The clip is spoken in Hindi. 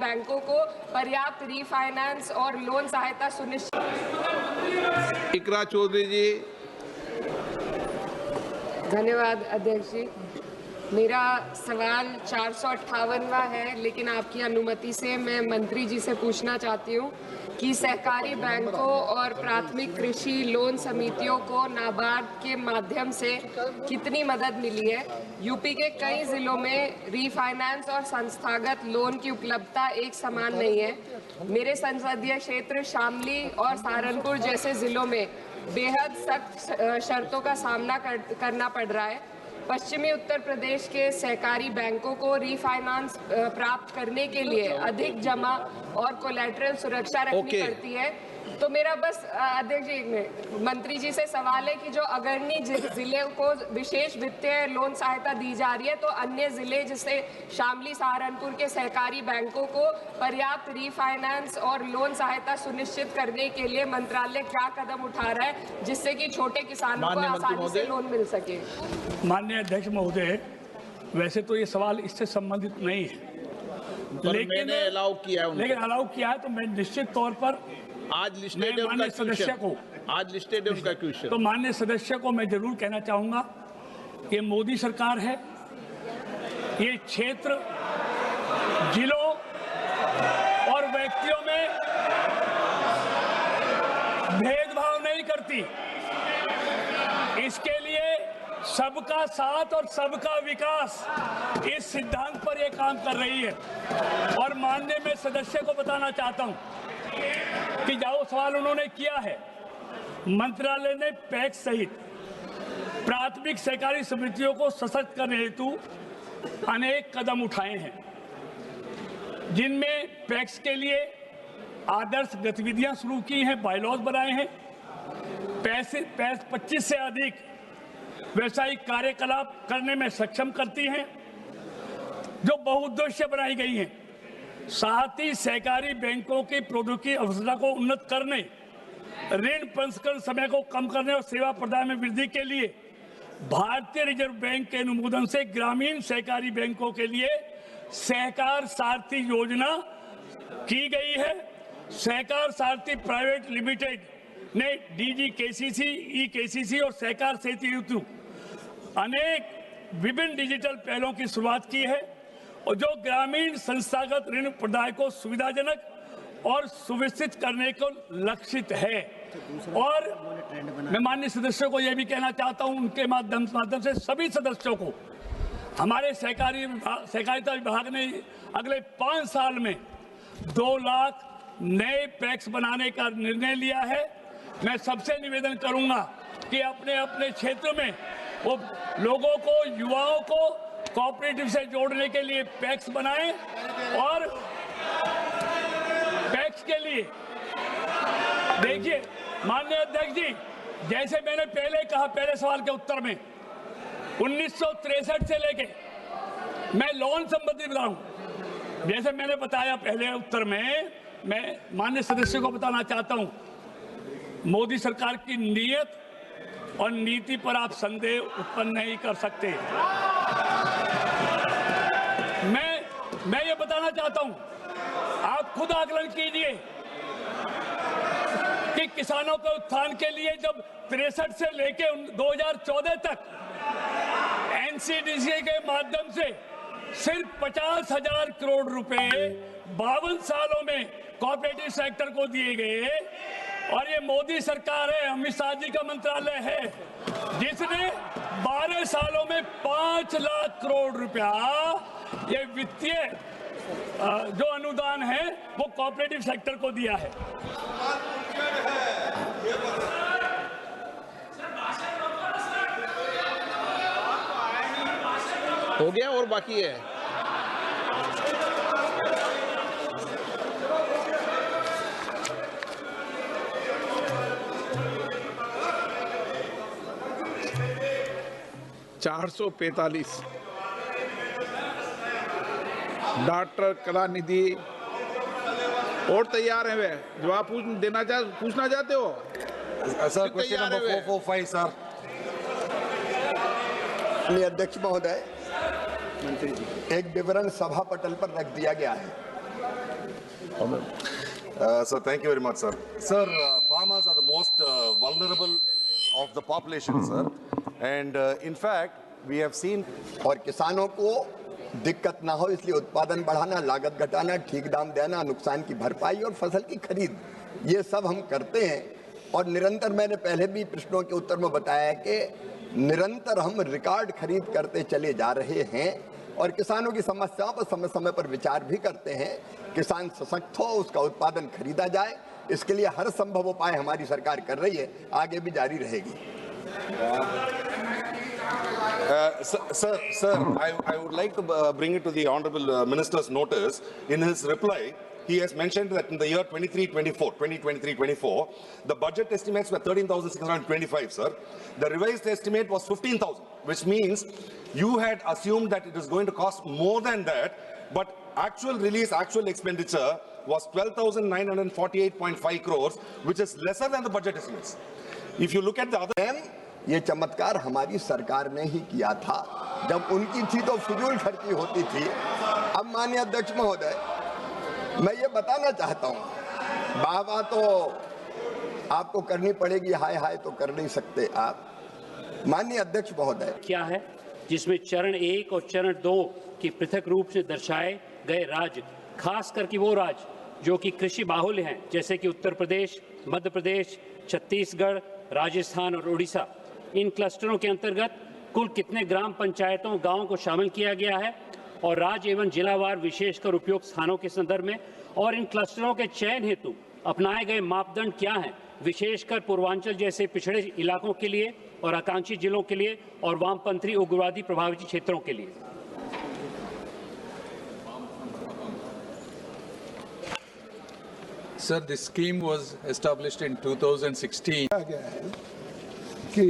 बैंकों को पर्याप्त रीफाइनेंस और लोन सहायता सुनिश्चित। इकरा चौधरी जी। धन्यवाद अध्यक्ष जी। मेरा सवाल 458वां है, लेकिन आपकी अनुमति से मैं मंत्री जी से पूछना चाहती हूँ कि सहकारी बैंकों और प्राथमिक कृषि लोन समितियों को नाबार्ड के माध्यम से कितनी मदद मिली है। यूपी के कई जिलों में रीफाइनेंस और संस्थागत लोन की उपलब्धता एक समान नहीं है। मेरे संसदीय क्षेत्र शामली और सहारनपुर जैसे जिलों में बेहद सख्त शर्तों का सामना करना पड़ रहा है। पश्चिमी उत्तर प्रदेश के सहकारी बैंकों को रीफाइनेंस प्राप्त करने के लिए अधिक जमा और कोलैटरल सुरक्षा रखनी पड़ती है। तो मेरा बस अध्यक्ष जी मंत्री जी से सवाल है कि जो अग्रणी जिले को विशेष वित्तीय लोन सहायता दी जा रही है, तो अन्य जिले जैसे शामली सहारनपुर के सहकारी बैंकों को पर्याप्त रीफाइनेंस और लोन सहायता सुनिश्चित करने के लिए मंत्रालय क्या कदम उठा रहा है जिससे कि छोटे किसानों को आसानी से लोन मिल सके। माननीय अध्यक्ष महोदय, वैसे तो ये सवाल इससे संबंधित नहीं है, लेकिन अलाउ किया है तो मैं निश्चित तौर पर आज लिस्टेड माननीय सदस्य को उनका क्वेश्चन तो माननीय सदस्य को मैं जरूर कहना चाहूंगा कि मोदी सरकार है, ये क्षेत्र जिलों और व्यक्तियों में भेदभाव नहीं करती। इसके लिए सबका साथ और सबका विकास इस सिद्धांत पर यह काम कर रही है। और माननीय मैं सदस्य को बताना चाहता हूं कि जो सवाल उन्होंने किया है, मंत्रालय ने पैक्स सहित प्राथमिक सहकारी समितियों को सशक्त करने हेतु अनेक कदम उठाए हैं, जिनमें पैक्स के लिए आदर्श गतिविधियां शुरू की हैं, बायलॉज बनाए हैं, 25 से अधिक व्यवसायिक कार्यकलाप करने में सक्षम करती हैं, जो बहुउद्देश्य बनाई गई हैं। साथ ही सहकारी बैंकों की प्रौद्योगिकी अवसरता को उन्नत करने, ऋण प्रसंस्करण समय को कम करने और सेवा प्रदान में वृद्धि के लिए भारतीय रिजर्व बैंक के अनुमोदन से ग्रामीण सहकारी बैंकों के लिए सहकार सारथी योजना की गई है। सहकार सारथी प्राइवेट लिमिटेड ने डीजी केसीसी, ई केसीसी और सहकार सेतु हेतु अनेक विभिन्न डिजिटल पहलों की शुरुआत की है, और जो ग्रामीण संस्थागत ऋण प्रदाय को सुविधाजनक और सुविकसित करने को लक्षित है। और मैं माननीय सदस्यों को यह भी कहना चाहता हूं, उनके माध्यम से सभी सदस्यों को, हमारे सहकारिता विभाग ने अगले 5 साल में 2 लाख नए पैक्स बनाने का निर्णय लिया है। मैं सबसे निवेदन करूंगा कि अपने अपने क्षेत्र में वो लोगों को, युवाओं को कोऑपरेटिव से जोड़ने के लिए पैक्स बनाएं। और पैक्स के लिए देखिए माननीय अध्यक्ष जी, जैसे मैंने पहले कहा, पहले सवाल के उत्तर में 1963 से लेके मैं लोन संबंधी बताऊं, जैसे मैंने बताया पहले उत्तर में, मैं माननीय सदस्य को बताना चाहता हूं, मोदी सरकार की नीयत और नीति पर आप संदेह उत्पन्न नहीं कर सकते। मैं ये बताना चाहता हूं, आप खुद आकलन कीजिए कि किसानों के उत्थान के लिए जब 63 से लेके 2014 तक एनसीडीसी के माध्यम से सिर्फ 50,000 करोड़ रुपए 52 सालों में कोऑपरेटिव सेक्टर को दिए गए, और ये मोदी सरकार है, अमित शाह जी का मंत्रालय है, जिसने 12 सालों में 5 लाख करोड़ रुपया ये वित्तीय जो अनुदान है वो कोऑपरेटिव सेक्टर को दिया है। हो गया और बाकी है। (445) डॉक्टर कलानिधि और तैयार है वे जवाब पूछना चाहते हो सर? Question number 445 sir. अध्यक्ष महोदय, एक विवरण सभा पटल पर रख दिया गया है Sir, thank you very much, sir. Sir, farmers are the most vulnerable of the population, sir. And in fact, we have seen. और किसानों को दिक्कत ना हो इसलिए उत्पादन बढ़ाना, लागत घटाना, ठीक दाम देना, नुकसान की भरपाई और फसल की खरीद, ये सब हम करते हैं। और निरंतर मैंने पहले भी प्रश्नों के उत्तर में बताया कि निरंतर हम रिकॉर्ड खरीद करते चले जा रहे हैं और किसानों की समस्याओं पर समय समय पर विचार भी करते हैं। किसान सशक्त हो, उसका उत्पादन खरीदा जाए, इसके लिए हर संभव उपाय हमारी सरकार कर रही है, आगे भी जारी रहेगी। Sir, I would like to bring it to the Honorable Minister's notice. In his reply, he has mentioned that in the year 2023-24, the budget estimates were 13,625, sir. The revised estimate was 15,000, which means you had assumed that it is going to cost more than that, but actual release, actual expenditure was 12,948.5 crores, which is lesser than the budget estimates. If you look at the other... ये चमत्कार हमारी सरकार ने ही किया था। जब उनकी थी तो फिजूल खर्ची होती थी। अब माननीय अध्यक्ष महोदय, मैं ये बताना चाहता हूँ, वाह तो आपको करनी पड़ेगी, हाय हाय तो कर नहीं सकते आप। माननीय अध्यक्ष महोदय, क्या है जिसमें चरण 1 और चरण 2 की पृथक रूप से दर्शाए गए राज्य, खास करके वो राज्य जो कि कृषि बाहुल्य हैं, जैसे कि उत्तर प्रदेश, मध्य प्रदेश, छत्तीसगढ़, राजस्थान और उड़ीसा, इन क्लस्टरों के अंतर्गत कुल कितने ग्राम पंचायतों, गांवों को शामिल किया गया है और राज्य एवं जिलावार विशेषकर उपयुक्त स्थानों के संदर्भ में, और इन क्लस्टरों के चयन हेतु अपनाए गए मापदंड क्या हैं, विशेषकर पूर्वांचल जैसे पिछड़े इलाकों के लिए और आकांक्षी जिलों के लिए और वामपंथी उग्रवादी प्रभावित क्षेत्रों के लिए। Sir, this scheme was established in 2016. कि